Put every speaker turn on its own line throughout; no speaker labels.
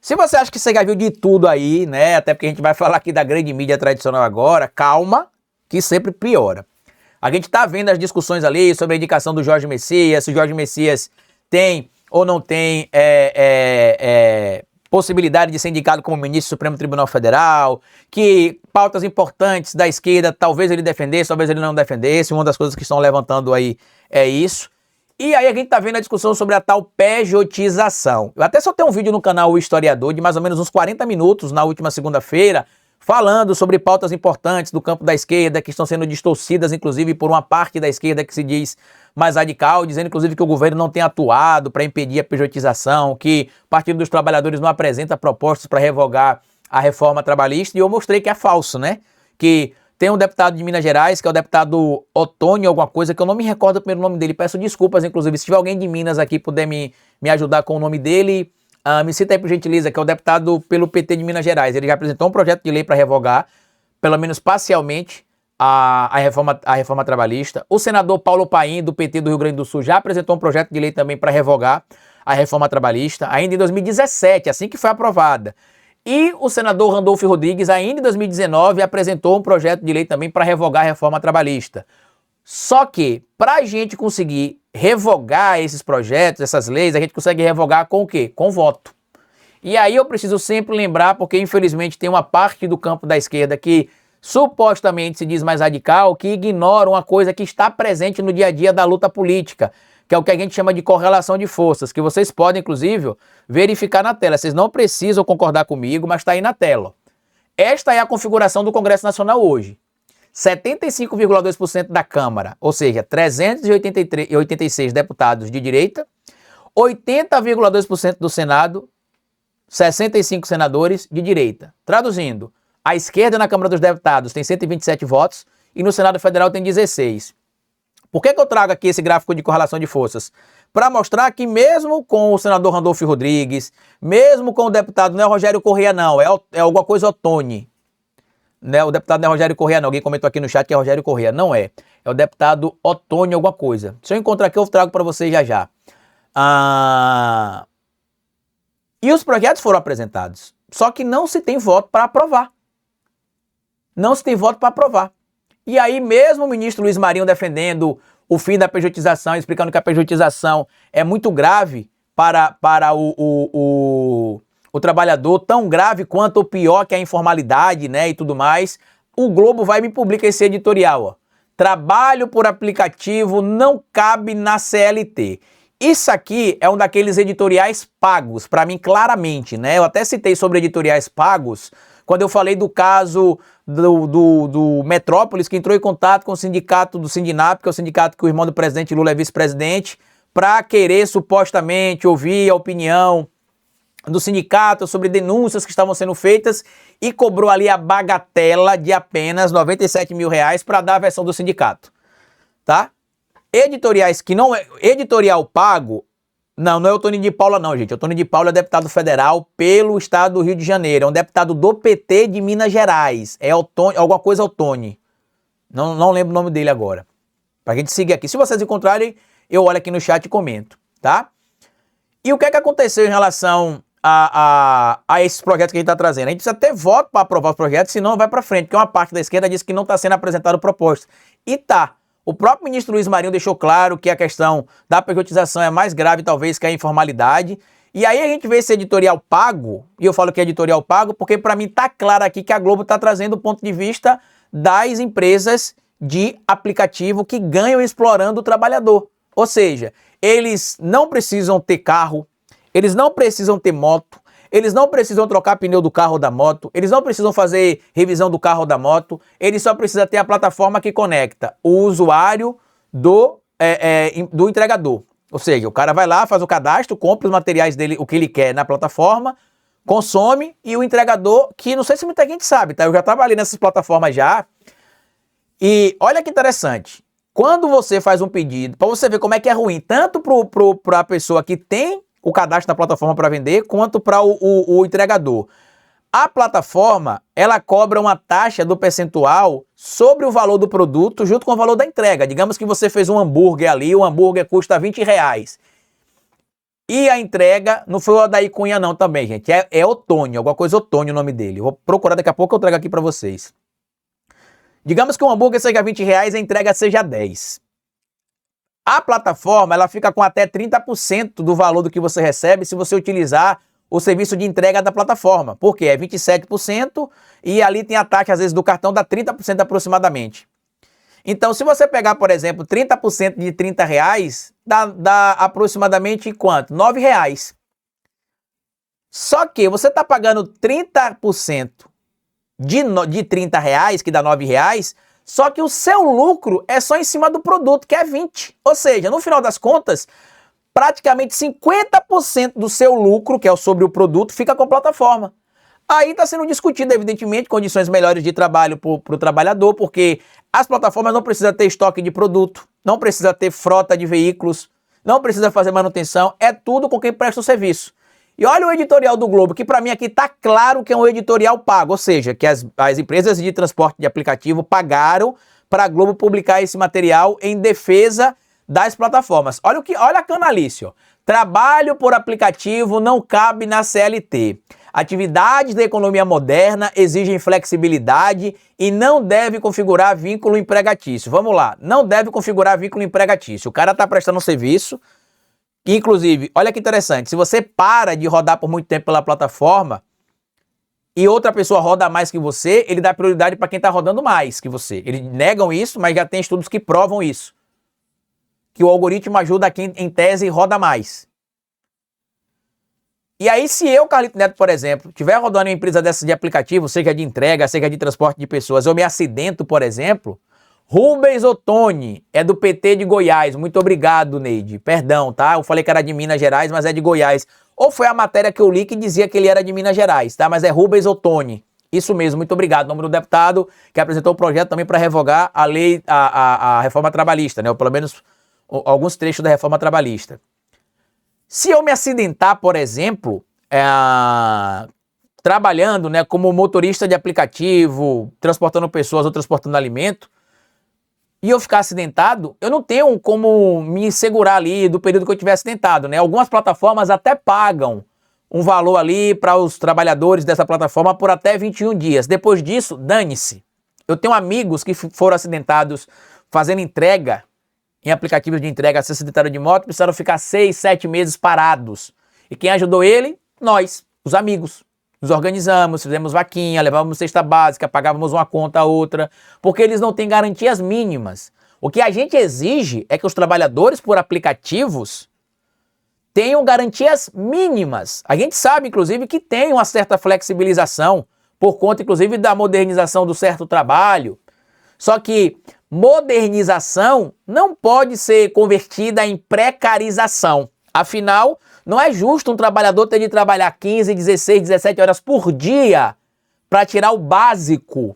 Se você acha que você já viu de tudo aí, né? Até porque a gente vai falar aqui da grande mídia tradicional agora, calma, que sempre piora. A gente tá vendo as discussões ali sobre a indicação do Jorge Messias, se o Jorge Messias tem ou não tem possibilidade de ser indicado como ministro do Supremo Tribunal Federal, que pautas importantes da esquerda talvez ele defendesse, talvez ele não defendesse, uma das coisas que estão levantando aí é isso. E aí a gente tá vendo a discussão sobre a tal pejotização. Eu até soltei um vídeo no canal O Historiador de mais ou menos uns 40 minutos na última segunda-feira, falando sobre pautas importantes do campo da esquerda que estão sendo distorcidas, inclusive, por uma parte da esquerda que se diz mais radical, dizendo, inclusive, que o governo não tem atuado para impedir a pejotização, que o Partido dos Trabalhadores não apresenta propostas para revogar a reforma trabalhista, e eu mostrei que é falso, né? Que tem um deputado de Minas Gerais, que é o deputado Otônio, alguma coisa, que eu não me recordo o primeiro nome dele, peço desculpas, inclusive, se tiver alguém de Minas aqui puder me ajudar com o nome dele, me cita aí por gentileza, que é o deputado pelo PT de Minas Gerais. Ele já apresentou um projeto de lei para revogar, pelo menos parcialmente, a reforma trabalhista. O senador Paulo Paim, do PT do Rio Grande do Sul, já apresentou um projeto de lei também para revogar a reforma trabalhista, ainda em 2017, assim que foi aprovada. E o senador Randolfo Rodrigues, ainda em 2019, apresentou um projeto de lei também para revogar a reforma trabalhista. Só que, para a gente conseguir revogar esses projetos, essas leis, a gente consegue revogar com o quê? Com voto. E aí eu preciso sempre lembrar, porque infelizmente tem uma parte do campo da esquerda que supostamente se diz mais radical, que ignora uma coisa que está presente no dia a dia da luta política, que é o que a gente chama de correlação de forças, que vocês podem, inclusive, verificar na tela. Vocês não precisam concordar comigo, mas está aí na tela. Esta é a configuração do Congresso Nacional hoje. 75,2% da Câmara, ou seja, 386 deputados de direita, 80,2% do Senado, 65 senadores de direita. Traduzindo, a esquerda na Câmara dos Deputados tem 127 votos e no Senado Federal tem 16. Por que eu trago aqui esse gráfico de correlação de forças? Para mostrar que mesmo com o senador Randolfo Rodrigues, mesmo com o deputado, não é Rogério Correia não, é alguma coisa Ottoni. Né, o deputado não é Rogério Correia não, alguém comentou aqui no chat que é Rogério Correia, não é. É o deputado Ottoni alguma coisa. Se eu encontrar aqui eu trago para vocês já já. E os projetos foram apresentados, só que não se tem voto para aprovar. Não se tem voto para aprovar. E aí mesmo o ministro Luiz Marinho defendendo o fim da pejotização, explicando que a pejotização é muito grave para o trabalhador, tão grave quanto ou pior que a informalidade, né, e tudo mais, o Globo vai e me publica esse editorial, ó. Trabalho por aplicativo não cabe na CLT. Isso aqui é um daqueles editoriais pagos, para mim claramente, né? Eu até citei sobre editoriais pagos quando eu falei do caso do Metrópolis, que entrou em contato com o sindicato do Sindinap, que é o sindicato que o irmão do presidente Lula é vice-presidente, para querer supostamente ouvir a opinião do sindicato sobre denúncias que estavam sendo feitas e cobrou ali a bagatela de apenas R$97 mil para dar a versão do sindicato, tá? Editoriais que não é editorial pago, não é o Tony de Paula não, gente. O Tony de Paula é deputado federal pelo estado do Rio de Janeiro, é um deputado do PT de Minas Gerais, é Otônio, alguma coisa Otônio. Não lembro o nome dele agora. Pra gente seguir aqui. Se vocês encontrarem, eu olho aqui no chat e comento, tá? E o que é que aconteceu em relação a esses projetos que a gente está trazendo? A gente precisa ter voto para aprovar os projetos, senão vai para frente, porque uma parte da esquerda disse que não está sendo apresentado proposta. E tá. O próprio ministro Luiz Marinho deixou claro que a questão da pejotização é mais grave, talvez, que a informalidade. E aí a gente vê esse editorial pago, e eu falo que é editorial pago porque para mim tá claro aqui que a Globo está trazendo o ponto de vista das empresas de aplicativo que ganham explorando o trabalhador. Ou seja, eles não precisam ter carro, eles não precisam ter moto, eles não precisam trocar pneu do carro ou da moto, eles não precisam fazer revisão do carro ou da moto, eles só precisam ter a plataforma que conecta o usuário do entregador. Ou seja, o cara vai lá, faz o cadastro, compra os materiais dele, o que ele quer na plataforma, consome, e o entregador, que não sei se muita gente sabe, tá? Eu já trabalhei nessas plataformas já, e olha que interessante, quando você faz um pedido, para você ver como é que é ruim, tanto para a pessoa que tem o cadastro da plataforma para vender, quanto para o entregador. A plataforma, ela cobra uma taxa do percentual sobre o valor do produto junto com o valor da entrega. Digamos que você fez um hambúrguer ali, o hambúrguer custa R$20. E a entrega, não foi o Odair Cunha não também, gente, é Otônio, alguma coisa Otônio o nome dele. Vou procurar daqui a pouco, eu trago aqui para vocês. Digamos que um hambúrguer seja R$20 e a entrega seja 10. A plataforma, ela fica com até 30% do valor do que você recebe se você utilizar o serviço de entrega da plataforma. Por quê? É 27% e ali tem a taxa, às vezes, do cartão, dá 30% aproximadamente. Então, se você pegar, por exemplo, 30% de R$30, dá aproximadamente quanto? R$9. Só que você está pagando 30% de R$30, que dá R$9, só que o seu lucro é só em cima do produto, que é 20. Ou seja, no final das contas, praticamente 50% do seu lucro, que é sobre o produto, fica com a plataforma. Aí está sendo discutido, evidentemente, condições melhores de trabalho para o trabalhador, porque as plataformas não precisam ter estoque de produto, não precisa ter frota de veículos, não precisa fazer manutenção, é tudo com quem presta o serviço. E olha o editorial do Globo, que para mim aqui está claro que é um editorial pago, ou seja, que as empresas de transporte de aplicativo pagaram para a Globo publicar esse material em defesa das plataformas. Olha a canalice, ó. Trabalho por aplicativo não cabe na CLT. Atividades da economia moderna exigem flexibilidade e não deve configurar vínculo empregatício. Vamos lá, não deve configurar vínculo empregatício. O cara está prestando um serviço. Inclusive, olha que interessante, se você para de rodar por muito tempo pela plataforma e outra pessoa roda mais que você, ele dá prioridade para quem está rodando mais que você. Eles negam isso, mas já tem estudos que provam isso. Que o algoritmo ajuda quem, em tese, roda mais. E aí, se eu, Carlito Neto, por exemplo, estiver rodando em uma empresa dessas de aplicativo, seja de entrega, seja de transporte de pessoas, eu me acidento, por exemplo... Rubens Ottoni, é do PT de Goiás. Muito obrigado, Neide. Perdão, tá? Eu falei que era de Minas Gerais, mas é de Goiás. Ou foi a matéria que eu li que dizia que ele era de Minas Gerais, tá? Mas é Rubens Ottoni. Isso mesmo, muito obrigado. Nome do deputado que apresentou o projeto também para revogar a lei, a reforma trabalhista, né? Ou pelo menos alguns trechos da reforma trabalhista. Se eu me acidentar, por exemplo, trabalhando, né, como motorista de aplicativo, transportando pessoas ou transportando alimento, e eu ficar acidentado, eu não tenho como me segurar ali do período que eu estiver acidentado, né? Algumas plataformas até pagam um valor ali para os trabalhadores dessa plataforma por até 21 dias. Depois disso, dane-se. Eu tenho amigos que foram acidentados fazendo entrega, em aplicativos de entrega, se acidentaram de moto, precisaram ficar 6, 7 meses parados. E quem ajudou ele? Nós, os amigos. Nos organizamos, fizemos vaquinha, levávamos cesta básica, pagávamos uma conta a outra, porque eles não têm garantias mínimas. O que a gente exige é que os trabalhadores por aplicativos tenham garantias mínimas. A gente sabe, inclusive, que tem uma certa flexibilização, por conta, inclusive, da modernização do certo trabalho. Só que modernização não pode ser convertida em precarização. Afinal, não é justo um trabalhador ter de trabalhar 15, 16, 17 horas por dia para tirar o básico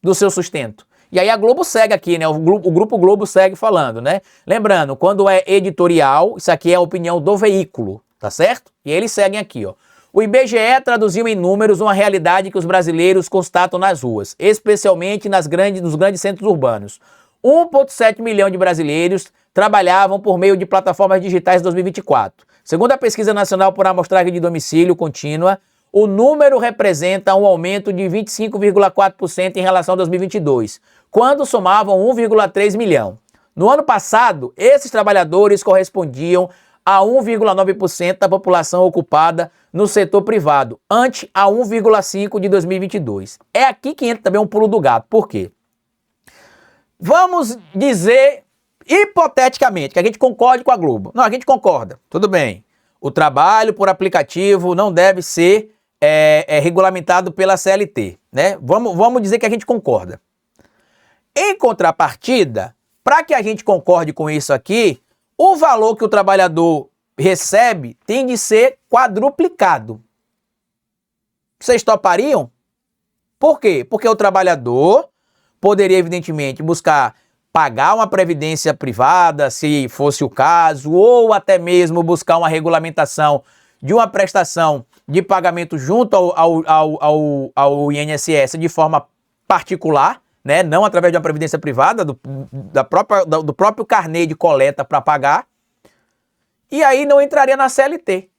do seu sustento. E aí a Globo segue aqui, né? O Grupo Globo segue falando, né? Lembrando, quando é editorial, isso aqui é a opinião do veículo, tá certo? E eles seguem aqui, ó. O IBGE traduziu em números uma realidade que os brasileiros constatam nas ruas, especialmente nos grandes centros urbanos. 1,7 milhão de brasileiros trabalhavam por meio de plataformas digitais em 2024. Segundo a Pesquisa Nacional por Amostragem de Domicílio Contínua, o número representa um aumento de 25,4% em relação a 2022, quando somavam 1,3 milhão. No ano passado, esses trabalhadores correspondiam a 1,9% da população ocupada no setor privado, ante a 1,5% de 2022. É aqui que entra também um pulo do gato. Por quê? Vamos dizer, hipoteticamente, que a gente concorde com a Globo. Não, a gente concorda, tudo bem. O trabalho por aplicativo não deve ser regulamentado pela CLT, né? Vamos dizer que a gente concorda. Em contrapartida, para que a gente concorde com isso aqui, o valor que o trabalhador recebe tem de ser quadruplicado. Vocês topariam? Por quê? Porque o trabalhador poderia, evidentemente, buscar pagar uma previdência privada, se fosse o caso, ou até mesmo buscar uma regulamentação de uma prestação de pagamento junto ao INSS de forma particular, né? Não através de uma previdência privada, do próprio carnê de coleta para pagar. e aí não entraria na CLT.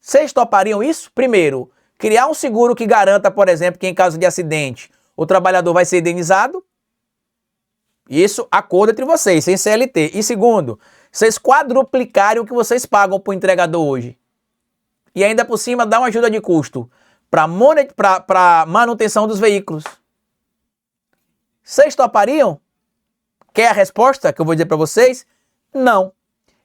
Vocês topariam isso? Primeiro, criar um seguro que garanta, por exemplo, que em caso de acidente o trabalhador vai ser indenizado. Isso, acordo entre vocês, sem CLT. E segundo, vocês quadruplicarem o que vocês pagam para o entregador hoje. E ainda por cima dá uma ajuda de custo para manutenção dos veículos. Vocês topariam? Quer a resposta que eu vou dizer para vocês? Não.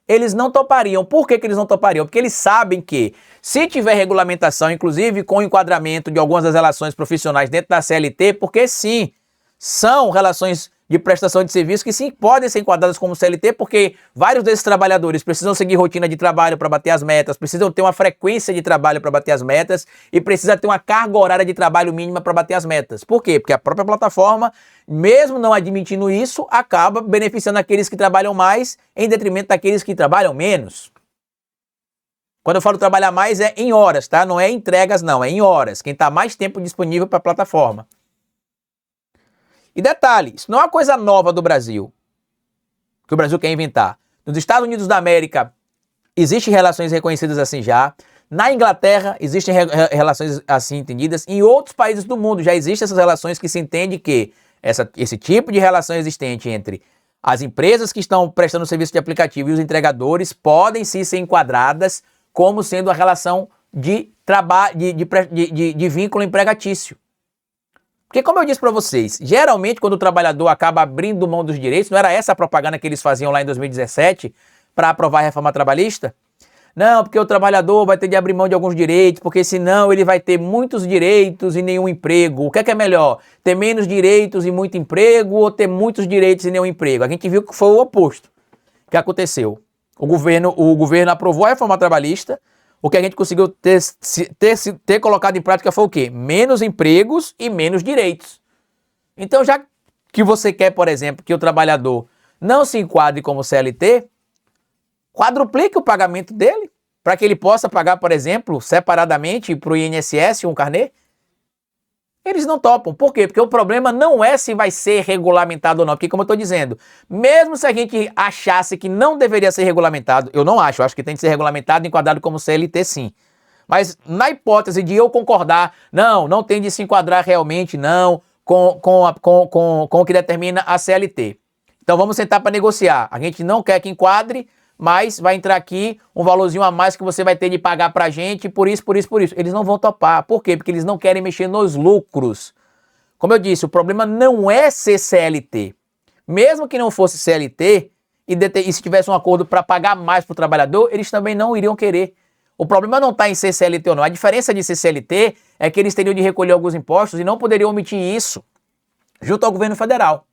Eles não topariam. Por que eles não topariam? Porque eles sabem que, se tiver regulamentação, inclusive com o enquadramento de algumas das relações profissionais dentro da CLT, porque sim, são relações de prestação de serviço que sim podem ser enquadradas como CLT, porque vários desses trabalhadores precisam seguir rotina de trabalho para bater as metas, precisam ter uma frequência de trabalho para bater as metas e precisa ter uma carga horária de trabalho mínima para bater as metas. Por quê? Porque a própria plataforma, mesmo não admitindo isso, acaba beneficiando aqueles que trabalham mais em detrimento daqueles que trabalham menos. Quando eu falo trabalhar mais é em horas, tá? Não é em entregas não, é em horas. Quem está mais tempo disponível para a plataforma. E detalhe, isso não é uma coisa nova do Brasil, que o Brasil quer inventar. Nos Estados Unidos da América, existem relações reconhecidas assim já. Na Inglaterra, existem relações assim entendidas. Em outros países do mundo já existem essas relações que se entende que esse tipo de relação existente entre as empresas que estão prestando serviço de aplicativo e os entregadores podem sim ser enquadradas como sendo a relação de trabalho, de vínculo empregatício. Porque, como eu disse para vocês, geralmente quando o trabalhador acaba abrindo mão dos direitos, não era essa a propaganda que eles faziam lá em 2017 para aprovar a reforma trabalhista? Não, porque o trabalhador vai ter de abrir mão de alguns direitos, porque senão ele vai ter muitos direitos e nenhum emprego. O que é melhor? Ter menos direitos e muito emprego ou ter muitos direitos e nenhum emprego? A gente viu que foi o oposto que aconteceu. O governo aprovou a reforma trabalhista. O que a gente conseguiu ter colocado em prática foi o quê? Menos empregos e menos direitos. Então, já que você quer, por exemplo, que o trabalhador não se enquadre como CLT, quadruplique o pagamento dele para que ele possa pagar, por exemplo, separadamente para o INSS um carnê. Eles não topam. Por quê? Porque o problema não é se vai ser regulamentado ou não. Porque, como eu estou dizendo, mesmo se a gente achasse que não deveria ser regulamentado, eu não acho, eu acho que tem que ser regulamentado e enquadrado como CLT sim. Mas na hipótese de eu concordar, não tem de se enquadrar realmente, não, com o que determina a CLT. Então vamos sentar para negociar. A gente não quer que enquadre, mas vai entrar aqui um valorzinho a mais que você vai ter de pagar pra gente, por isso. Eles não vão topar. Por quê? Porque eles não querem mexer nos lucros. Como eu disse, o problema não é ser CLT. Mesmo que não fosse CLT, e se tivesse um acordo para pagar mais pro trabalhador, eles também não iriam querer. O problema não está em ser CLT ou não. A diferença de ser CLT é que eles teriam de recolher alguns impostos e não poderiam omitir isso junto ao governo federal.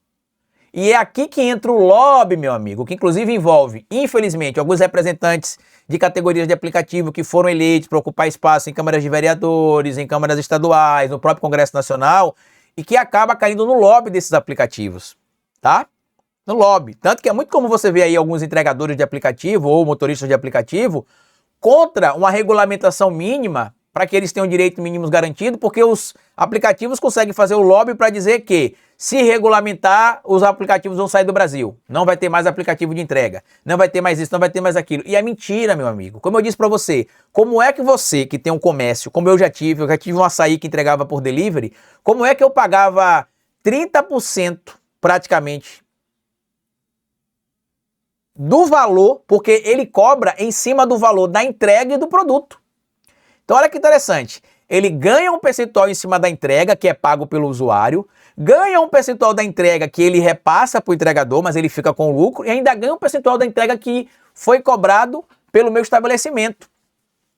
E é aqui que entra o lobby, meu amigo, que inclusive envolve, infelizmente, alguns representantes de categorias de aplicativo que foram eleitos para ocupar espaço em câmaras de vereadores, em câmaras estaduais, no próprio Congresso Nacional, e que acaba caindo no lobby desses aplicativos, tá? No lobby. Tanto que é muito comum você ver aí alguns entregadores de aplicativo ou motoristas de aplicativo contra uma regulamentação mínima para que eles tenham direitos mínimos garantidos, porque os aplicativos conseguem fazer o lobby para dizer que, se regulamentar, os aplicativos vão sair do Brasil. Não vai ter mais aplicativo de entrega. Não vai ter mais isso, não vai ter mais aquilo. E é mentira, meu amigo. Como eu disse para você, como é que você, que tem um comércio, como eu já tive um açaí que entregava por delivery, como é que eu pagava 30% praticamente do valor, porque ele cobra em cima do valor da entrega e do produto. Então olha que interessante, ele ganha um percentual em cima da entrega, que é pago pelo usuário, ganha um percentual da entrega que ele repassa para o entregador, mas ele fica com o lucro, e ainda ganha um percentual da entrega que foi cobrado pelo meu estabelecimento.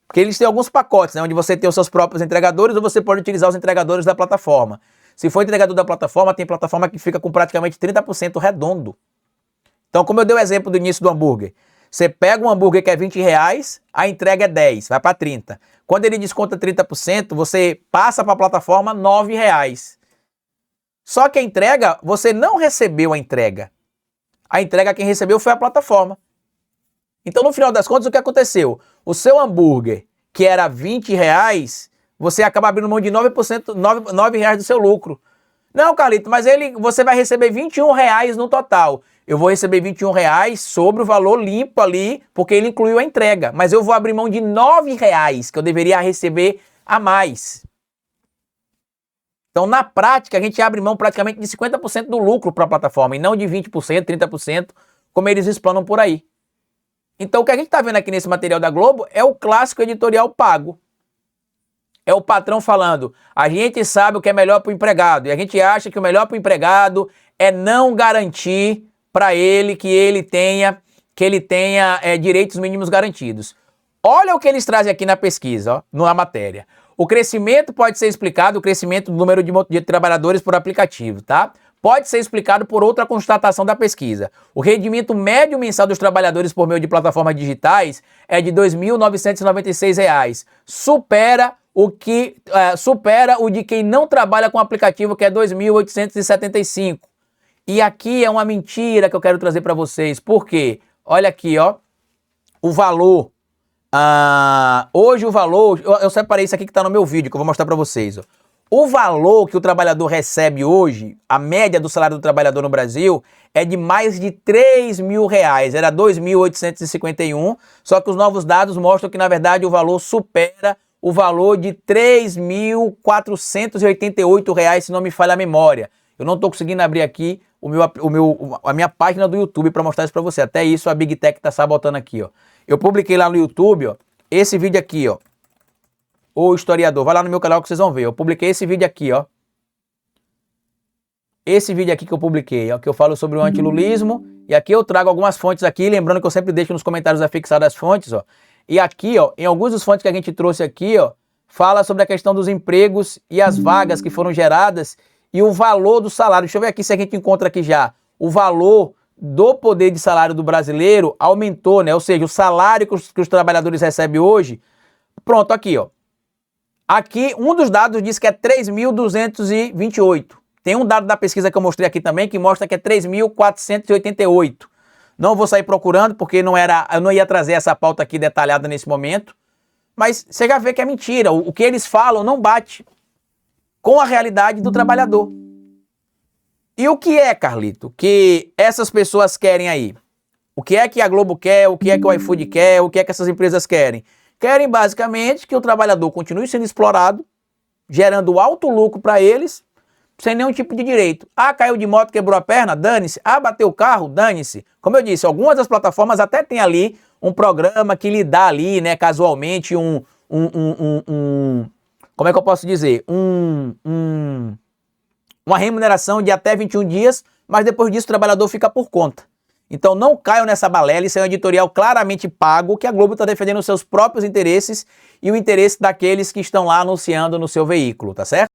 Porque eles têm alguns pacotes, né, onde você tem os seus próprios entregadores ou você pode utilizar os entregadores da plataforma. Se for entregador da plataforma, tem plataforma que fica com praticamente 30% redondo. Então, como eu dei o exemplo do início do hambúrguer, você pega um hambúrguer que é R$20, a entrega é 10, vai para 30. Quando ele desconta 30%, você passa para a plataforma R$9. Só que a entrega, você não recebeu a entrega. A entrega quem recebeu foi a plataforma. Então, no final das contas, o que aconteceu? O seu hambúrguer, que era R$20, você acaba abrindo mão de 9%, R$9 do seu lucro. Não, Carlito, mas você vai receber R$21 no total. eu vou receber R$ 21 sobre o valor limpo ali, porque ele incluiu a entrega. Mas eu vou abrir mão de R$ 9 que eu deveria receber a mais. Então, na prática, a gente abre mão praticamente de 50% do lucro para a plataforma, e não de 20%, 30%, como eles explanam por aí. Então, o que a gente está vendo aqui nesse material da Globo é o clássico editorial pago. É o patrão falando, a gente sabe o que é melhor para o empregado, e a gente acha que o melhor para o empregado é não garantir para ele que ele tenha direitos mínimos garantidos. Olha o que eles trazem aqui na pesquisa, ó, na matéria. O crescimento pode ser explicado, o crescimento do número de trabalhadores por aplicativo, tá? Pode ser explicado por outra constatação da pesquisa. O rendimento médio mensal dos trabalhadores por meio de plataformas digitais é de R$ 2.996. Supera o de quem não trabalha com aplicativo, que é R$ 2.875. E aqui é uma mentira que eu quero trazer para vocês. Por quê? Olha aqui, ó. O valor. Hoje o valor... Eu separei isso aqui que está no meu vídeo, que eu vou mostrar para vocês, ó. O valor que o trabalhador recebe hoje, a média do salário do trabalhador no Brasil, é de mais de R$ 3.000. Era 2.851, só que os novos dados mostram que, na verdade, o valor supera o valor de R$ 3.488, se não me falha a memória. Eu não estou conseguindo abrir aqui a minha página do YouTube para mostrar isso para você. Até isso a Big Tech está sabotando aqui, ó. Eu publiquei lá no YouTube, ó, esse vídeo aqui, ó. O historiador, vai lá no meu canal que vocês vão ver. Eu publiquei esse vídeo aqui, ó. Esse vídeo aqui que eu publiquei, ó, que eu falo sobre o antilulismo. E aqui eu trago algumas fontes aqui, lembrando que eu sempre deixo nos comentários afixadas as fontes, ó. E aqui, ó, em algumas das fontes que a gente trouxe aqui, ó, fala sobre a questão dos empregos e as vagas que foram geradas e o valor do salário. Deixa eu ver aqui se a gente encontra aqui já. O valor do poder de salário do brasileiro aumentou, né? Ou seja, o salário que os trabalhadores recebem hoje. Pronto, aqui, ó. Aqui, um dos dados diz que é 3.228. Tem um dado da pesquisa que eu mostrei aqui também que mostra que é 3.488. Não vou sair procurando porque eu não ia trazer essa pauta aqui detalhada nesse momento. Mas você já vê que é mentira. O que eles falam não bate com a realidade do trabalhador. E o que é, Carlito, que essas pessoas querem aí? O que é que a Globo quer? O que é que o iFood quer? O que é que essas empresas querem? Querem basicamente que o trabalhador continue sendo explorado, gerando alto lucro para eles, sem nenhum tipo de direito. Caiu de moto, quebrou a perna? Dane-se. Bateu o carro? Dane-se. Como eu disse, algumas das plataformas até tem ali um programa que lhe dá ali, né, casualmente como é que eu posso dizer? Uma remuneração de até 21 dias, mas depois disso o trabalhador fica por conta. Então não caiam nessa balela, isso é um editorial claramente pago, que a Globo está defendendo os seus próprios interesses e o interesse daqueles que estão lá anunciando no seu veículo, tá certo?